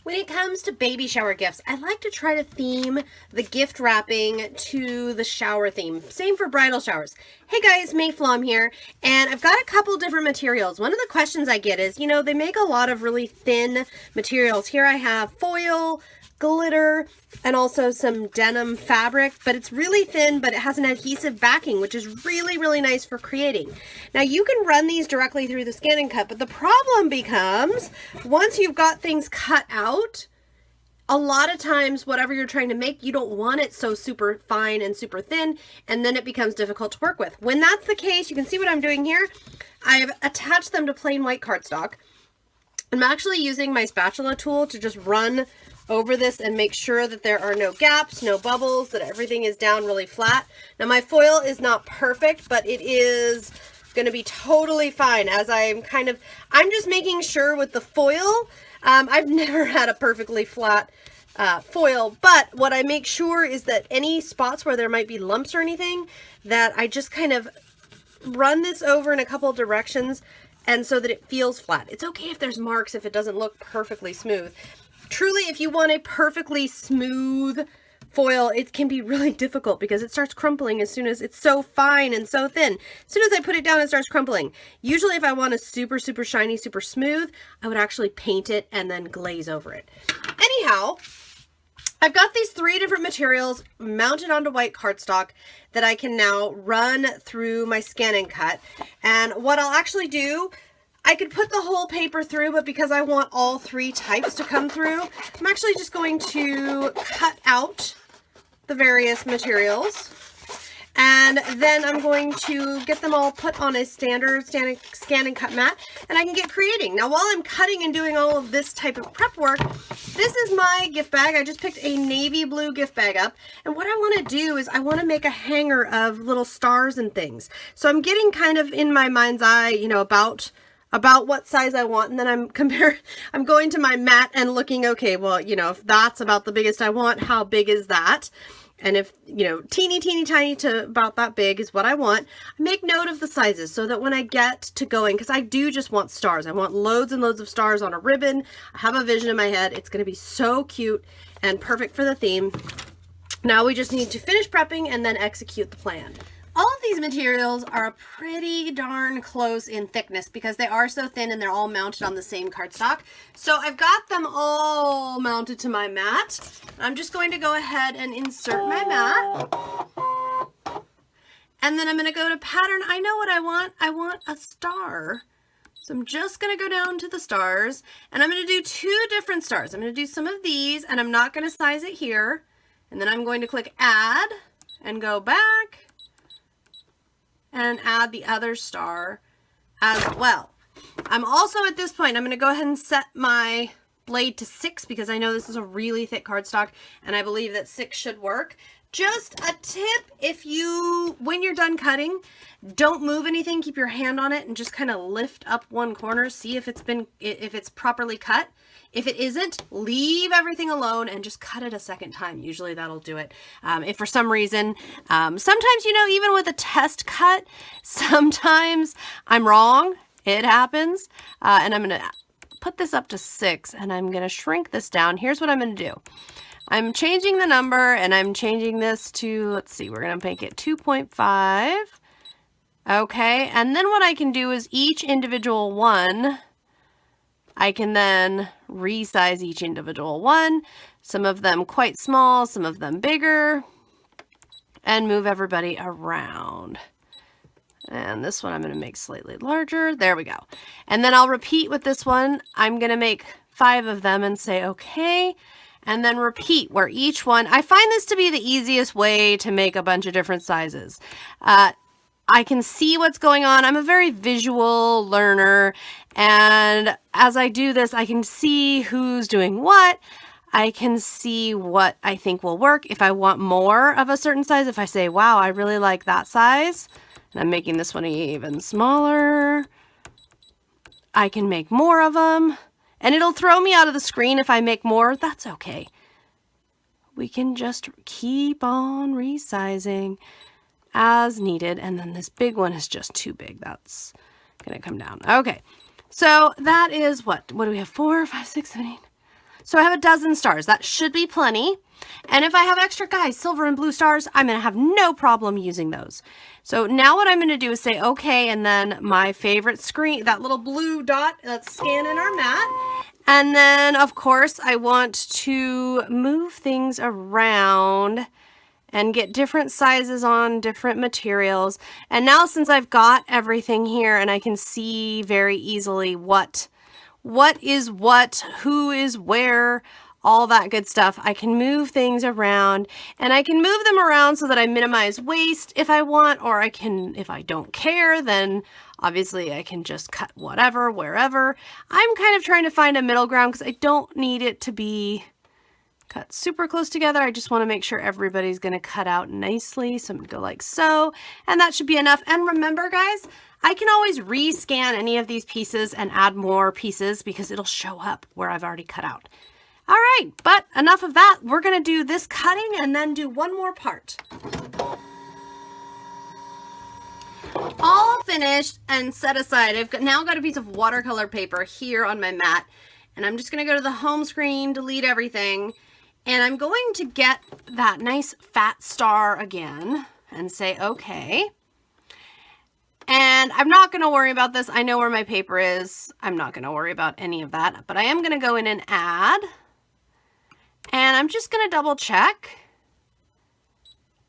When it comes to baby shower gifts, I like to try to theme the gift wrapping to the shower theme. Same for bridal showers. Hey guys, May Flom here, and I've got a couple different materials. One of the questions I get is, they make a lot of really thin materials. Here I have foil, glitter, and also some denim fabric, but it's really thin, but it has an adhesive backing, which is really, really nice for creating. Now you can run these directly through the ScanNcut, but the problem becomes once you've got things cut out, a lot of times whatever you're trying to make, you don't want it so super fine and super thin, and then it becomes difficult to work with. When that's the case, you can see what I'm doing here. I've attached them to plain white cardstock. I'm actually using my spatula tool to just run over this and make sure that there are no gaps, no bubbles, that everything is down really flat. Now my foil is not perfect, but it is going to be totally fine as I'm just making sure with the foil. I've never had a perfectly flat foil, but what I make sure is that any spots where there might be lumps or anything, that I just kind of run this over in a couple directions and so that it feels flat. It's okay if there's marks if it doesn't look perfectly smooth. Truly, if you want a perfectly smooth foil, it can be really difficult because it starts crumpling as soon as it's so fine and so thin. As soon as I put it down, it starts crumpling. Usually if I want a super, super shiny, super smooth, I would actually paint it and then glaze over it. Anyhow, I've got these 3 different materials mounted onto white cardstock that I can now run through my ScanNcut. And what I'll actually do, I could put the whole paper through, but because I want all 3 types to come through, I'm actually just going to cut out the various materials. And then I'm going to get them all put on a standard ScanNcut mat, and I can get creating. Now, while I'm cutting and doing all of this type of prep work, this is my gift bag. I just picked a navy blue gift bag up, and what I want to do is I want to make a hanger of little stars and things. So I'm getting kind of in my mind's eye, about what size I want, and then I'm going to my mat and looking, okay, well, if that's about the biggest I want, how big is that? And if, teeny tiny to about that big is what I want, I make note of the sizes so that when I get to going, because I do just want stars. I want loads and loads of stars on a ribbon. I have a vision in my head. It's going to be so cute and perfect for the theme. Now we just need to finish prepping and then execute the plan. All of these materials are pretty darn close in thickness because they are so thin and they're all mounted on the same cardstock. So I've got them all mounted to my mat. I'm just going to go ahead and insert my mat. And then I'm going to go to pattern. I know what I want. I want a star. So I'm just going to go down to the stars, and I'm going to do 2 different stars. I'm going to do some of these, and I'm not going to size it here. And then I'm going to click add and go back and add the other star as well. I'm also at this point, I'm going to go ahead and set my blade to 6 because I know this is a really thick cardstock and I believe that 6 should work. Just a tip, when you're done cutting, don't move anything, keep your hand on it and just kind of lift up one corner, see if it's properly cut. If it isn't, leave everything alone and just cut it a second time. Usually that'll do it. If for some reason, sometimes, even with a test cut, sometimes I'm wrong. It happens. And I'm going to put this up to 6 and I'm going to shrink this down. Here's what I'm going to do. I'm changing the number and I'm changing this to, let's see, we're going to make it 2.5. Okay. And then what I can do is each individual one, I can then resize each individual one, some of them quite small, some of them bigger, and move everybody around. And this one I'm going to make slightly larger. There we go. And then I'll repeat with this one. I'm going to make 5 of them and say, okay, and then repeat where each one, I find this to be the easiest way to make a bunch of different sizes. I can see what's going on. I'm a very visual learner, and as I do this, I can see who's doing what. I can see what I think will work. If I want more of a certain size, if I say, wow, I really like that size, and I'm making this one even smaller, I can make more of them, and it'll throw me out of the screen if I make more. That's okay. We can just keep on resizing as needed, and then this big one is just too big. That's gonna come down. Okay, so that is what do we have? 4, 5, 6, 7, 8. So I have a dozen stars. That should be plenty. And if I have extra, guys, silver and blue stars, I'm going to have no problem using those. So now what I'm going to do is say okay, and then my favorite screen, that little blue dot, let's scan in our mat. And then, of course, I want to move things around and get different sizes on different materials. And now since I've got everything here and I can see very easily what is what, who is where, all that good stuff, I can move things around, and I can move them around so that I minimize waste if I want, or I can, if I don't care, then obviously I can just cut whatever, wherever. I'm kind of trying to find a middle ground because I don't need it to be cut super close together. I just want to make sure everybody's going to cut out nicely. So I'm going to go like so, and that should be enough. And remember, guys, I can always rescan any of these pieces and add more pieces because it'll show up where I've already cut out. All right, but enough of that. We're going to do this cutting and then do one more part. All finished and set aside. I've now got a piece of watercolor paper here on my mat, and I'm just going to go to the home screen, delete everything, and I'm going to get that nice fat star again and say okay. And I'm not going to worry about this. I know where my paper is. I'm not going to worry about any of that, but I am going to go in and add. And I'm just going to double check.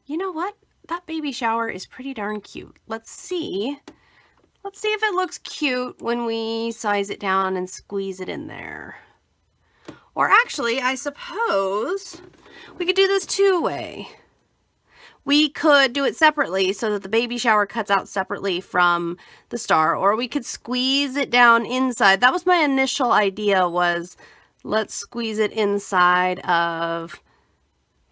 You know what? That baby shower is pretty darn cute. Let's see. Let's see if it looks cute when we size it down and squeeze it in there. Or actually, I suppose we could do this two-way. We could do it separately so that the baby shower cuts out separately from the star, or we could squeeze it down inside. That was my initial idea, was let's squeeze it inside of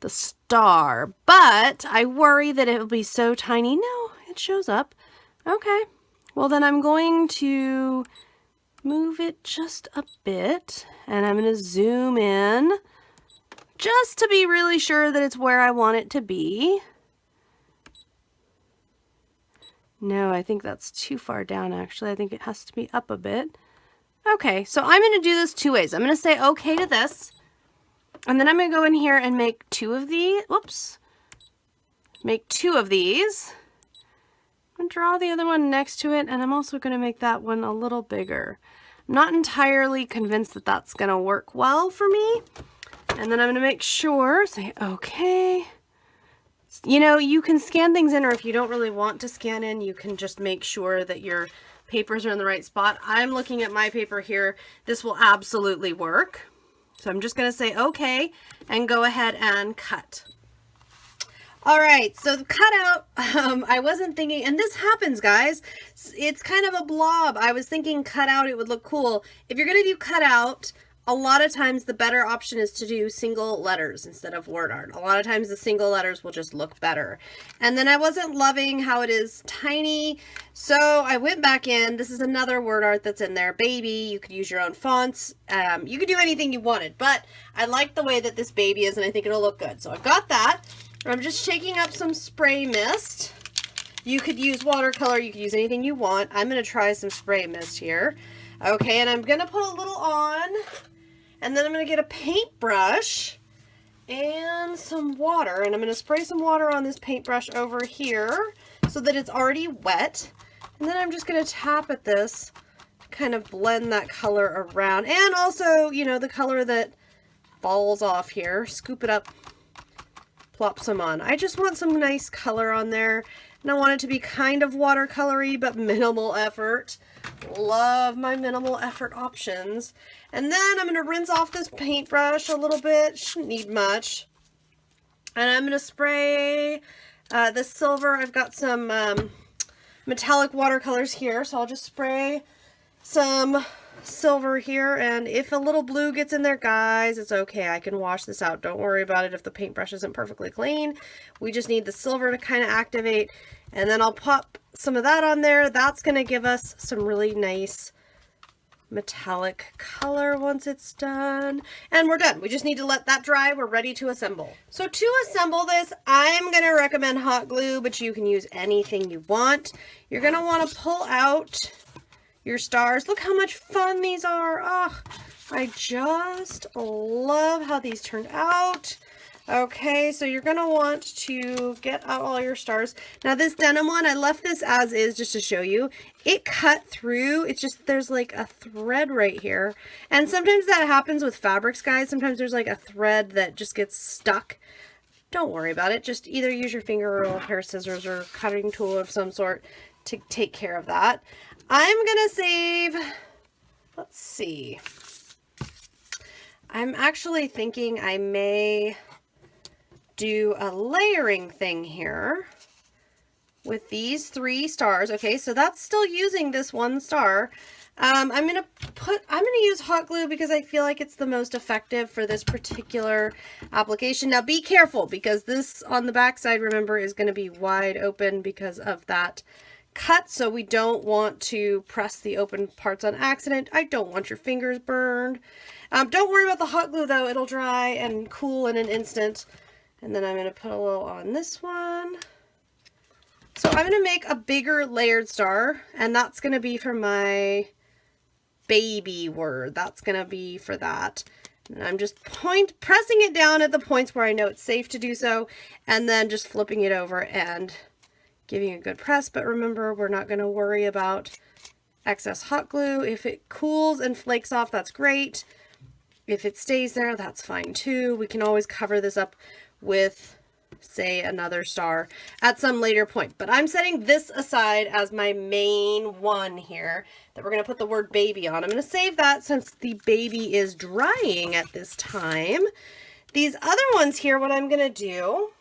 the star, but I worry that it will be so tiny. No, it shows up. Okay, well then I'm going to move it just a bit, and I'm going to zoom in just to be really sure that it's where I want it to be. No, I think that's too far down, actually. I think it has to be up a bit. Okay, so I'm going to do this two ways. I'm going to say okay to this, and then I'm going to go in here and make two of these. Whoops. Make two of these. I'm going to draw the other one next to it, and I'm also going to make that one a little bigger. I'm not entirely convinced that that's going to work well for me. And then I'm going to make sure, say okay. You know, you can scan things in, or if you don't really want to scan in, you can just make sure that your papers are in the right spot. I'm looking at my paper here. This will absolutely work. So I'm just going to say okay and go ahead and cut. All right, so the cutout, I wasn't thinking, and this happens, guys. It's kind of a blob. I was thinking cutout, it would look cool. If you're going to do cutout, a lot of times the better option is to do single letters instead of word art. A lot of times the single letters will just look better. And then I wasn't loving how it is tiny, so I went back in. This is another word art that's in there. Baby, you could use your own fonts. You could do anything you wanted, but I like the way that this baby is, and I think it'll look good. So I've got that. I'm just shaking up some spray mist. You could use watercolor. You could use anything you want. I'm going to try some spray mist here. Okay, and I'm going to put a little on. And then I'm going to get a paintbrush and some water, and I'm going to spray some water on this paintbrush over here so that it's already wet. And then I'm just going to tap at this, kind of blend that color around, and also, you know, the color that falls off here, scoop it up, plop some on. I just want some nice color on there, and I want it to be kind of watercolory, but minimal effort. Love my minimal effort options. And then I'm going to rinse off this paintbrush a little bit. Shouldn't need much. And I'm going to spray this silver. I've got some metallic watercolors here, so I'll just spray some silver here. And if a little blue gets in there, guys, it's okay. I can wash this out. Don't worry about it if the paintbrush isn't perfectly clean. We just need the silver to kind of activate. And then I'll pop some of that on there. That's going to give us some really nice metallic color once it's done. And we're done. We just need to let that dry. We're ready to assemble. So to assemble this, I'm going to recommend hot glue, but you can use anything you want. You're going to want to pull out your stars. Look how much fun these are. Oh, I just love how these turned out. Okay, so you're going to want to get out all your stars. Now this denim one, I left this as is just to show you. It cut through. It's just, there's like a thread right here. And sometimes that happens with fabrics, guys. Sometimes there's like a thread that just gets stuck. Don't worry about it. Just either use your finger or a pair of scissors or cutting tool of some sort to take care of that. I'm going to save, let's see. I'm actually thinking I may do a layering thing here with these 3 stars. Okay, so that's still using this 1 star. I'm gonna use hot glue because I feel like it's the most effective for this particular application. Now be careful because this on the back side, remember, is going to be wide open because of that cut. So we don't want to press the open parts on accident. I don't want your fingers burned. Don't worry about the hot glue though. It'll dry and cool in an instant. And then I'm going to put a little on this one. So I'm going to make a bigger layered star, and that's going to be for my baby word. That's going to be for that. And I'm just pressing it down at the points where I know it's safe to do so, and then just flipping it over and giving a good press. But remember, we're not going to worry about excess hot glue. If it cools and flakes off, that's great. If it stays there, that's fine too. We can always cover this up with, say, another star at some later point. But I'm setting this aside as my main one here that we're going to put the word baby on. I'm going to save that since the baby is drying at this time. These other ones here, what I'm going to do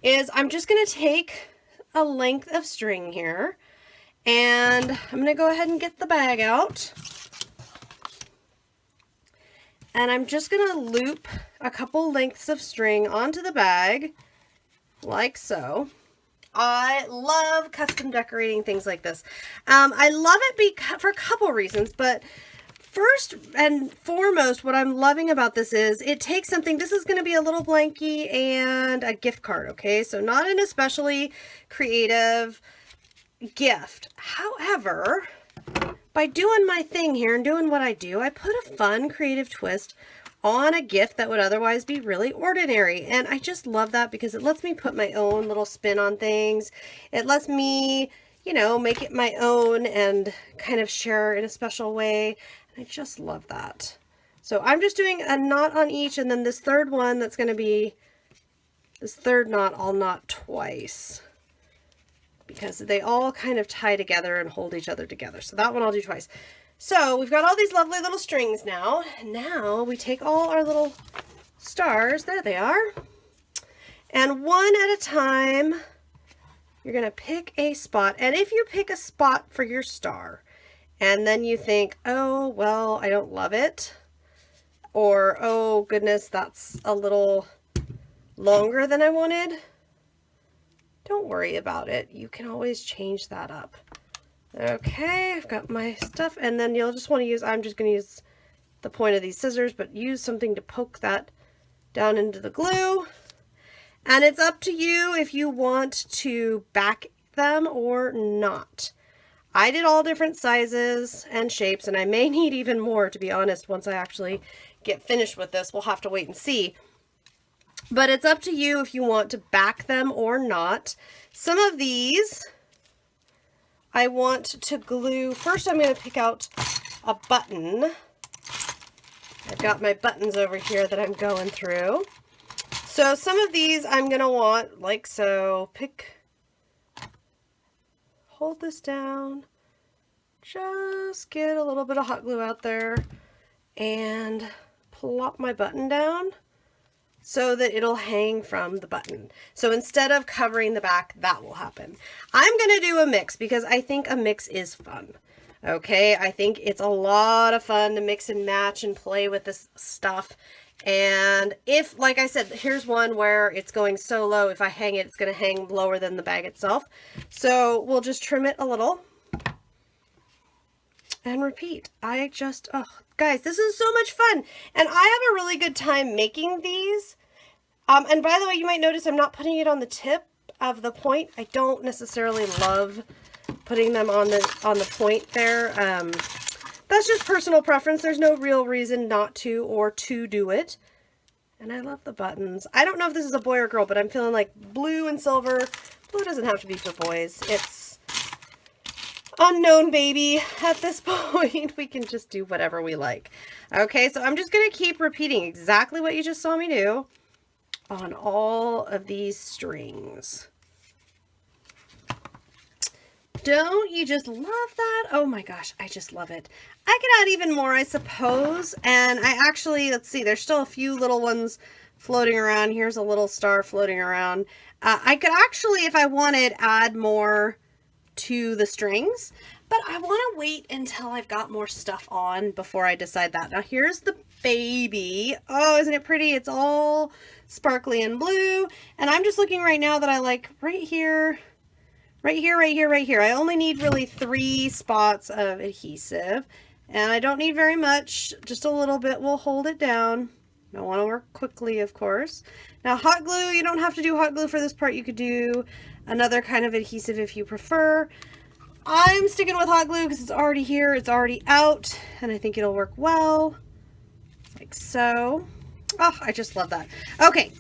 is I'm just going to take a length of string here, and I'm going to go ahead and get the bag out. And I'm just going to loop a couple lengths of string onto the bag, like so. I love custom decorating things like this. I love it for a couple reasons, but first and foremost, what I'm loving about this is it takes something, this is going to be a little blankie and a gift card, okay? So not an especially creative gift. However, by doing my thing here and doing what I do, I put a fun creative twist on a gift that would otherwise be really ordinary. And I just love that because it lets me put my own little spin on things. It lets me, you know, make it my own and kind of share in a special way. And I just love that. So I'm just doing a knot on each, and then this third one that's going to be, this third knot, I'll knot twice, because they all kind of tie together and hold each other together. So that one I'll do twice. So we've got all these lovely little strings now. Now we take all our little stars, there they are, and one at a time, you're going to pick a spot. And if you pick a spot for your star, and then you think, oh, well, I don't love it, or, oh, goodness, that's a little longer than I wanted, don't worry about it. You can always change that up. Okay, I've got my stuff, and then you'll just want to use, I'm just going to use the point of these scissors, but use something to poke that down into the glue. And it's up to you if you want to back them or not. I did all different sizes and shapes, and I may need even more, to be honest, once I actually get finished with this. We'll have to wait and see. But it's up to you if you want to back them or not. Some of these I want to glue. First, I'm going to pick out a button. I've got my buttons over here that I'm going through. So some of these I'm going to want like so. Hold this down. Just get a little bit of hot glue out there and plop my button down so that it'll hang from the button. So instead of covering the back, that will happen. I'm going to do a mix because I think a mix is fun. Okay, I think it's a lot of fun to mix and match and play with this stuff. And if, like I said, here's one where it's going so low, if I hang it, it's going to hang lower than the bag itself. So we'll just trim it a little and repeat. I just, oh, guys, this is so much fun. And I have a really good time making these. And by the way, you might notice I'm not putting it on the tip of the point. I don't necessarily love putting them on the point there. that's just personal preference. There's no real reason not to or to do it. And I love the buttons. I don't know if this is a boy or girl, but I'm feeling like blue and silver. Blue doesn't have to be for boys. It's unknown, baby. At this point, we can just do whatever we like. Okay, so I'm just going to keep repeating exactly what you just saw me do on all of these strings. Don't you just love that? Oh my gosh, I just love it. I could add even more, I suppose. And I actually, let's see, there's still a few little ones floating around. Here's a little star floating around. I could actually, if I wanted, add more to the strings, but I want to wait until I've got more stuff on before I decide that. Now here's the baby. Oh, isn't it pretty? It's all sparkly and blue. And I'm just looking right now that I like right here. Right here, right here, right here. I only need really 3 spots of adhesive, and I don't need very much. Just a little bit will hold it down. I want to work quickly, of course. Now, hot glue, you don't have to do hot glue for this part. You could do another kind of adhesive if you prefer. I'm sticking with hot glue because it's already here, it's already out, and I think it'll work well, like so. Oh, I just love that. Okay.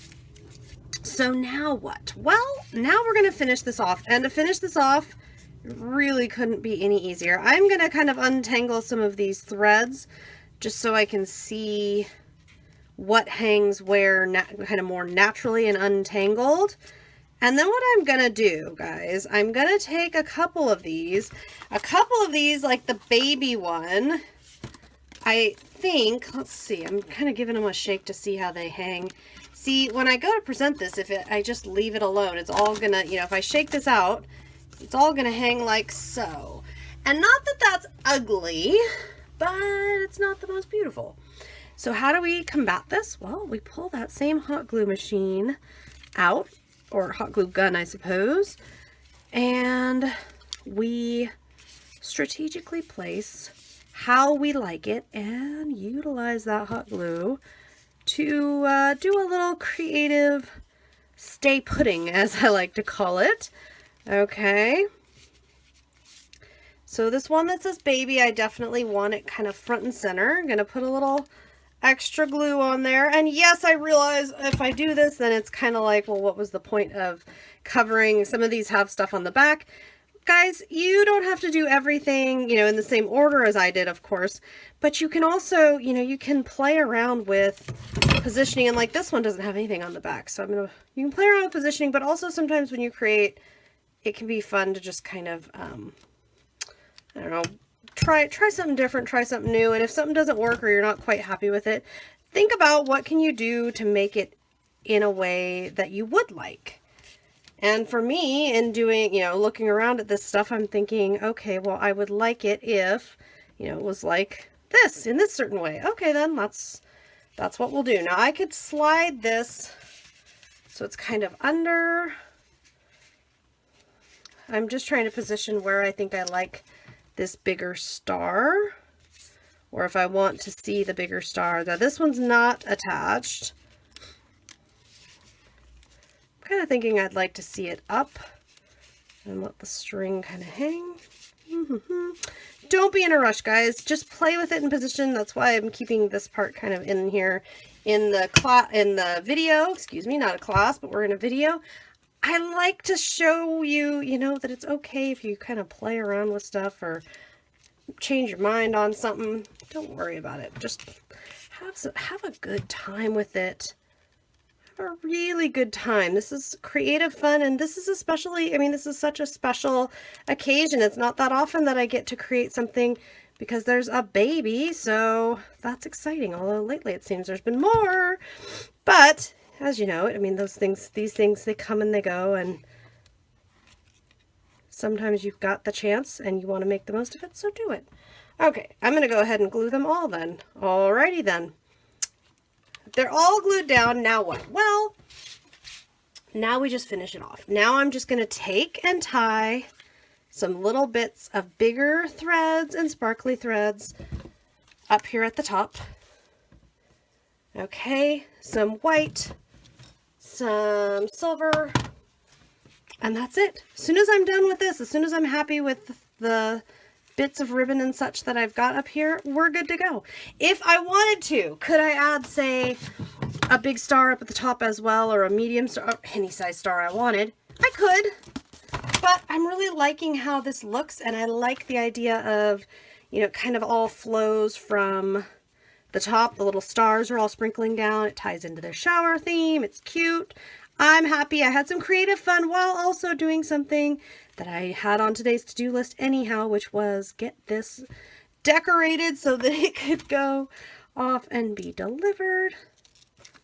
So now what? Well, now we're going to finish this off. And to finish this off, it really couldn't be any easier. I'm going to kind of untangle some of these threads just so I can see what hangs where kind of more naturally and untangled. And then what I'm going to do, guys, I'm going to take a couple of these like the baby one. I think, let's see, I'm kind of giving them a shake to see how they hang. See, when I go to present this, I just leave it alone, it's all gonna, you know, if I shake this out, it's all gonna hang like so. And not that that's ugly, but it's not the most beautiful. So how do we combat this? Well, we pull that same hot glue machine out, or hot glue gun, I suppose, and we strategically place how we like it and utilize that hot glue to do a little creative stay putting, as I like to call it. Okay. So this one that says baby, I definitely want it kind of front and center. I'm going to put a little extra glue on there. And yes, I realize if I do this, then it's kind of like, well, what was the point of covering? Some of these have stuff on the back. Guys, you don't have to do everything, you know, in the same order as I did, of course, but you can also, you know, you can play around with positioning, and like this one doesn't have anything on the back, so you can play around with positioning, but also sometimes when you create, it can be fun to just kind of, I don't know, try something different, try something new, and if something doesn't work or you're not quite happy with it, think about what can you do to make it in a way that you would like. And for me, in doing, you know, looking around at this stuff, I'm thinking, okay, well, I would like it if, you know, it was like this, in this certain way. Okay, then that's what we'll do. Now, I could slide this so it's kind of under. I'm just trying to position where I think I like this bigger star, or if I want to see the bigger star. Now, this one's not attached. Kind of thinking I'd like to see it up and let the string kind of hang. Don't be in a rush, guys. Just play with it in position. That's why I'm keeping this part kind of in here in the video. Excuse me, not a class, but we're in a video. I like to show you, you know, that it's okay if you kind of play around with stuff or change your mind on something. Don't worry about it. Just have a good time with it. A really good time. This is creative fun, and this is especially, I mean, this is such a special occasion. It's not that often that I get to create something because there's a baby, so that's exciting. Although lately it seems there's been more, but as you know, I mean, these things, they come and they go, and sometimes you've got the chance and you want to make the most of it, so do it. Okay, I'm going to go ahead and glue them all then. Alrighty then. They're all glued down. Now what? Well, now we just finish it off. Now I'm just going to take and tie some little bits of bigger threads and sparkly threads up here at the top. Okay, some white, some silver, and that's it. As soon as I'm done with this, as soon as I'm happy with the bits of ribbon and such that I've got up here, we're good to go. If I wanted to, could I add, say, a big star up at the top as well, or a medium star, any size star I wanted? I could, but I'm really liking how this looks, and I like the idea of, you know, kind of all flows from the top. The little stars are all sprinkling down. It ties into their shower theme. It's cute. I'm happy. I had some creative fun while also doing something that I had on today's to-do list anyhow, which was get this decorated so that it could go off and be delivered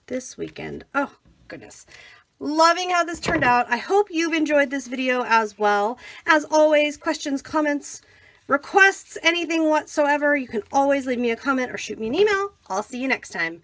this weekend. Oh, goodness. Loving how this turned out. I hope you've enjoyed this video as well. As always, questions, comments, requests, anything whatsoever, you can always leave me a comment or shoot me an email. I'll see you next time.